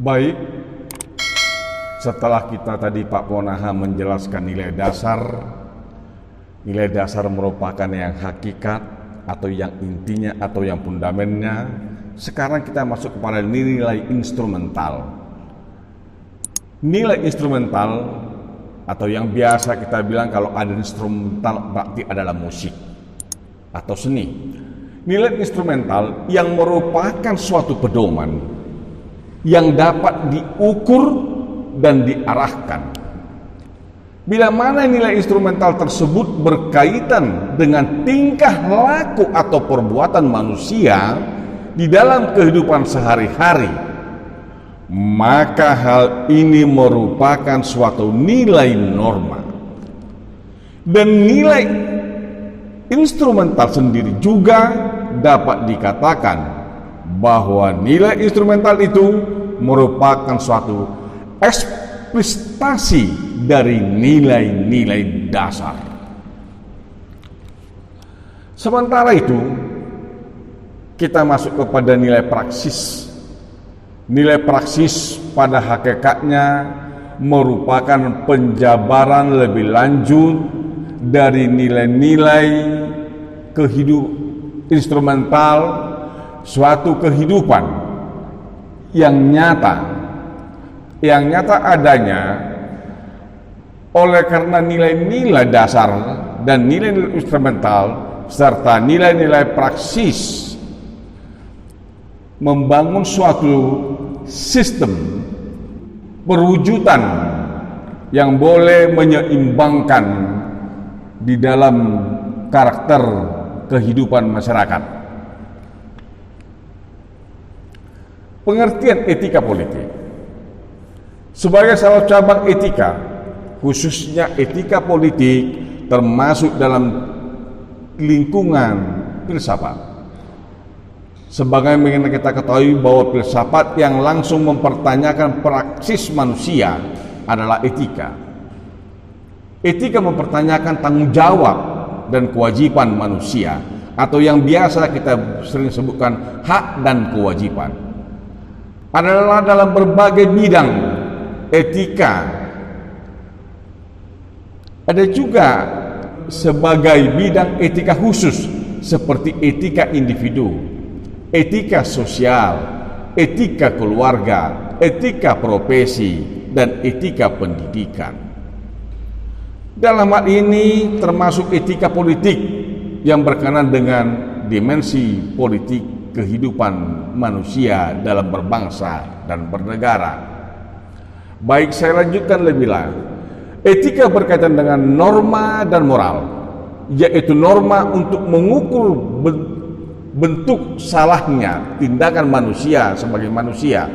Baik, setelah kita tadi Pak Ponaha menjelaskan nilai dasar merupakan yang hakikat atau yang intinya atau yang fundamennya. Sekarang kita masuk kepada nilai instrumental. Nilai instrumental atau yang biasa kita bilang kalau ada instrumental berarti adalah musik atau seni. Nilai instrumental yang merupakan suatu pedoman yang dapat diukur dan diarahkan. Bila mana nilai instrumental tersebut berkaitan dengan tingkah laku atau perbuatan manusia di dalam kehidupan sehari-hari, maka hal ini merupakan suatu nilai norma. Dan nilai instrumental sendiri juga dapat dikatakan bahwa nilai instrumental itu merupakan suatu eksplisitasi dari nilai-nilai dasar. Sementara itu, kita masuk kepada nilai praksis. Nilai praksis pada hakikatnya merupakan penjabaran lebih lanjut dari nilai-nilai instrumental suatu kehidupan yang nyata adanya oleh karena nilai-nilai dasar dan nilai-nilai instrumental serta nilai-nilai praksis membangun suatu sistem perwujudan yang boleh menyeimbangkan di dalam karakter kehidupan masyarakat. Pengertian etika politik sebagai salah cabang etika, khususnya etika politik termasuk dalam lingkungan filsafat. Sebagaimana kita ketahui bahwa filsafat yang langsung mempertanyakan praksis manusia adalah etika. Etika mempertanyakan tanggung jawab dan kewajiban manusia atau yang biasa kita sering sebutkan hak dan kewajiban. Adalah dalam berbagai bidang etika. Ada juga sebagai bidang etika khusus seperti etika individu, etika sosial, etika keluarga, etika profesi, dan etika pendidikan. Dalam hal ini termasuk etika politik yang berkenaan dengan dimensi politik kehidupan manusia dalam berbangsa dan bernegara. Baik, saya lanjutkan lebih lanjut. Etika berkaitan dengan norma dan moral, yaitu norma untuk mengukur bentuk salahnya tindakan manusia sebagai manusia.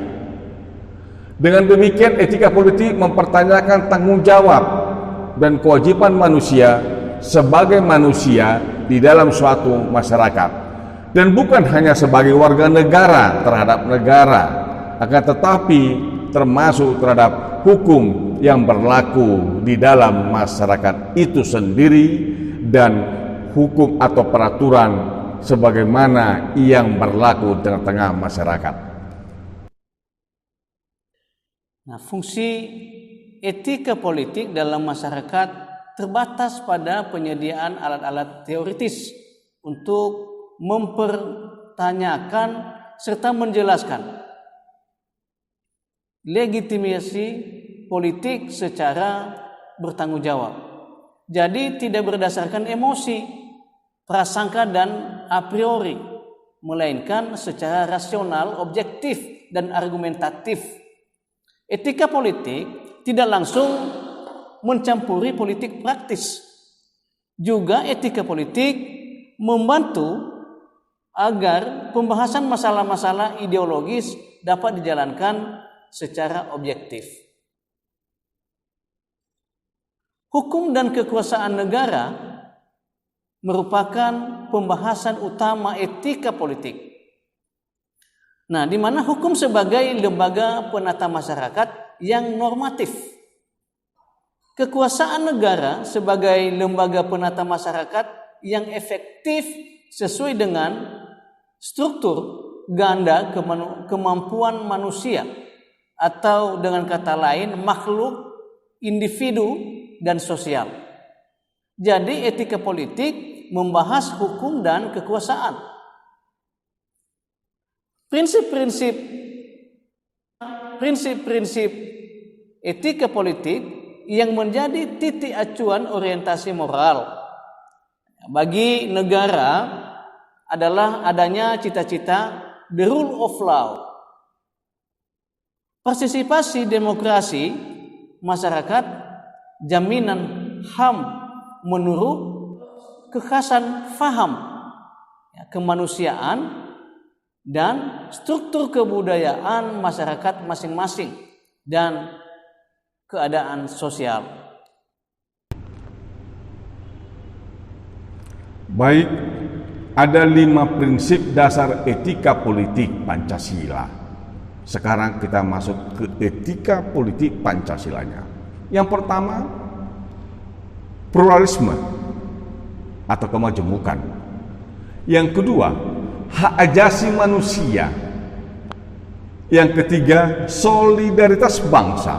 Dengan demikian, etika politik mempertanyakan tanggung jawab dan kewajiban manusia sebagai manusia di dalam suatu masyarakat. Dan bukan hanya sebagai warga negara terhadap negara, akan tetapi termasuk terhadap hukum yang berlaku di dalam masyarakat itu sendiri dan hukum atau peraturan sebagaimana yang berlaku di tengah-tengah masyarakat. Nah, fungsi etika politik dalam masyarakat terbatas pada penyediaan alat-alat teoritis untuk mempertanyakan serta menjelaskan legitimasi politik secara bertanggung jawab. Jadi tidak berdasarkan emosi, prasangka dan a priori, melainkan secara rasional, objektif dan argumentatif. Etika politik tidak langsung mencampuri politik praktis. Juga etika politik membantu agar pembahasan masalah-masalah ideologis dapat dijalankan secara objektif. Hukum dan kekuasaan negara merupakan pembahasan utama etika politik. Nah, di mana hukum sebagai lembaga penata masyarakat yang normatif, kekuasaan negara sebagai lembaga penata masyarakat yang efektif sesuai dengan struktur ganda kemampuan manusia atau dengan kata lain makhluk, individu, dan sosial. Jadi etika politik membahas hukum dan kekuasaan. Prinsip-prinsip etika politik yang menjadi titik acuan orientasi moral bagi negara adalah adanya cita-cita the rule of law, partisipasi demokrasi masyarakat, jaminan HAM menurut kekhasan faham kemanusiaan dan struktur kebudayaan masyarakat masing-masing dan keadaan sosial. Baik, ada 5 prinsip dasar etika politik Pancasila. Sekarang kita masuk ke etika politik Pancasilanya. Yang pertama, pluralisme atau kemajemukan. Yang kedua, hak asasi manusia. Yang ketiga, solidaritas bangsa.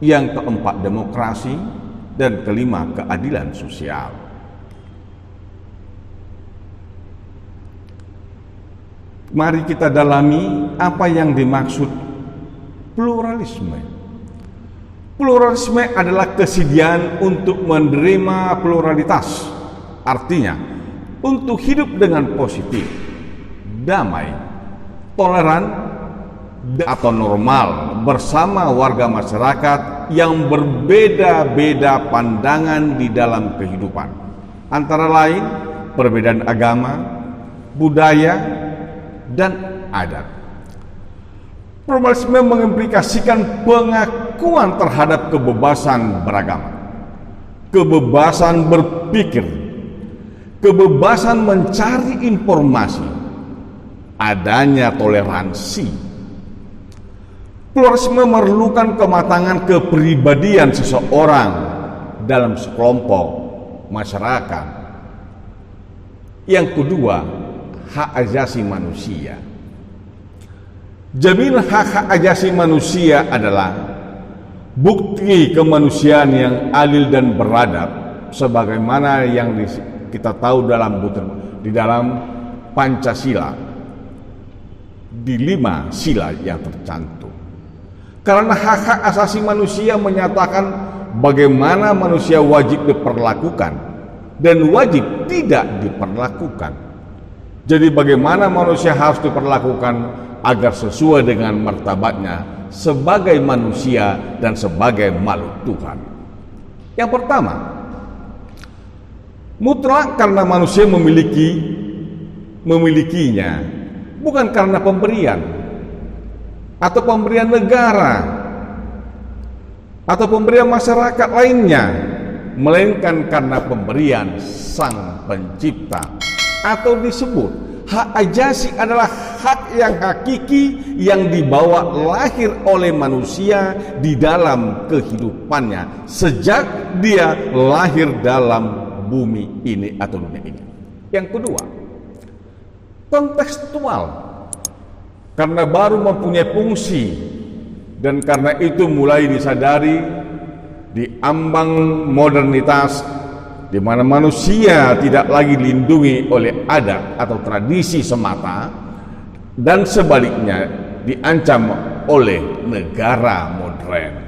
Yang keempat, demokrasi. Dan kelima, keadilan sosial. Mari kita dalami apa yang dimaksud pluralisme. Pluralisme adalah kesediaan untuk menerima pluralitas. Artinya, untuk hidup dengan positif, damai, toleran, atau normal bersama warga masyarakat yang berbeda-beda pandangan di dalam kehidupan. Antara lain, perbedaan agama, budaya, dan adat. Pluralisme mengimplikasikan pengakuan terhadap kebebasan beragama, kebebasan berpikir, kebebasan mencari informasi, adanya toleransi. Pluralisme memerlukan kematangan kepribadian seseorang dalam sekelompok masyarakat. Yang kedua, hak asasi manusia. Jaminan hak asasi manusia adalah bukti kemanusiaan yang adil dan beradab, sebagaimana yang kita tahu di dalam Pancasila, di 5 sila yang tercantum. Karena hak-hak asasi manusia menyatakan bagaimana manusia wajib diperlakukan dan wajib tidak diperlakukan. Jadi bagaimana manusia harus diperlakukan agar sesuai dengan martabatnya sebagai manusia dan sebagai makhluk Tuhan. Yang pertama, mutlak karena manusia memilikinya, bukan karena pemberian atau pemberian negara atau pemberian masyarakat lainnya, melainkan karena pemberian Sang Pencipta. Atau disebut hak asasi adalah hak yang hakiki yang dibawa lahir oleh manusia di dalam kehidupannya sejak dia lahir dalam bumi ini atau dunia ini. Yang kedua, kontekstual, karena baru mempunyai fungsi, dan karena itu mulai disadari di ambang modernitas, di mana manusia tidak lagi dilindungi oleh adat atau tradisi semata, dan sebaliknya diancam oleh negara modern.